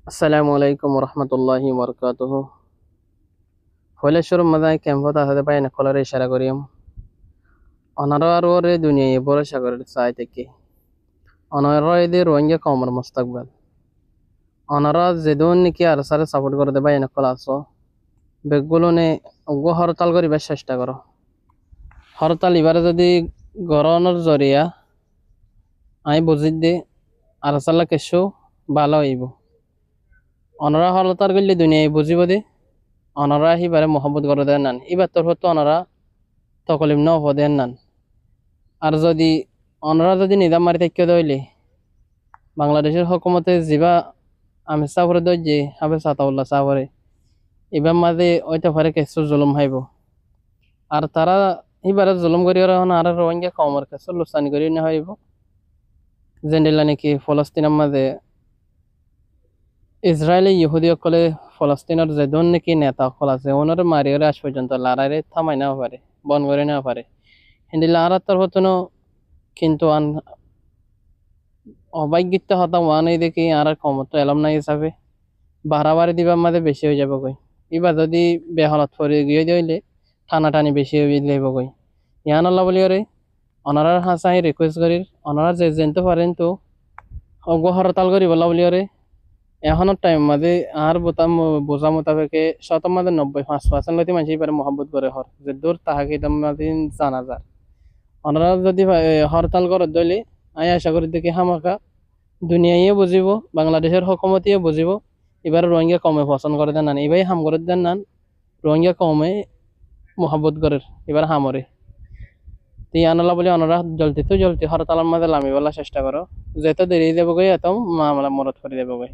আসসালামু আলাইকুম রহমতুল্লাহি বরকাতুহ। হইলেশ্বর মাদায় ক্যাম্পত আসতে পাই না কলার ইশারা করিম অনার আর ওরে দুনিয়া বড় সাগরের চাই থেকে অনার এদের রোহিঙ্গা কমর মুস্তাকবাল অনারা যেদন নাকি আর সারে সাপোর্ট করতে পাই না কলা আছো বেগগুলো নে উগ্র হরতাল করিবার চেষ্টা করো। হরতাল এবারে যদি গরনের জরিয়া আমি বুঝি দে আর সাল্লা কেসো ভালো হইব। অনারা হরতাল করলে দুনিয়ায় বুঝিব দে অনারা হিবারে মহব্বত করে দেন নান এবার তোর হতো অনারা তকলিম ন হদেন নান। আর যদি অনারা যদি নিজাম মারি থাকিও দইলে বাংলাদেশের হকুমতে যিবা আমি চাপরে দই যে হাবে সাতাউল্লাহ চাপরে এবার মাঝে ওইটা পারে কিছু জুলুম হাইব। আর তারা এবারে জুলুম করি আর রোহিঙ্গা কমর কাছে লুসানি করি না হইব জেন্ডেলা নাকি ফলস্তিনের মাঝে ইসরায়েলি ইহুদি সকলে ফলস্তিনের যে ধন নাকি নেতা সকল আছে ওনার মারিওরে আজ পর্যন্ত লড়াইরে থামাই না পারে বন করে না পারে হিন্দি লড়ার তোর হতো না। কিন্তু অবাগ্যিত হতা ওয়ান এই দেখি আর ক্ষমতা এলাম না হিসাবে বাড়াবাড়ি দিবার মাঝে বেশি হয়ে যাব কই এবার যদি বেহালত ফরে গিয়ে দিলে টানাটানি বেশি হয়ে যাইব কই ইয়ান আল্লাহ বলি রে অনারার হাসাই রিকোয়েস্ট করি অনারা যে জানতে পারেন তো অজ্ঞ হরতাল করি বলা বলি রে এখনের টাইম মাঝে আর বোতাম বোঝা মোতাবেকে শত মাঝে 95% লতি মানুষ এবারে মহব্বত করে হর যে দূর তাহাকে মাঝে জানা যায় ওনারা যদি হরতাল করে দইলে আমি আশা করি দেখি হামাকা দুনিয়াইয়ে বুঝিব বাংলাদেশের হকুমতিয়ে বুঝিব এবার রোহিঙ্গা কমে পছন্দ করে দেন নান এবার হাম করে দেন নান রোহিঙ্গা কমে মহাব্বত করে এবার হামরে তুই আনালা বলে ওনারা জলদি হরতালের মাঝে লামি বলার চেষ্টা করো যেত দেরি দেবো গই এত মামলা মরত করে দেবো গই।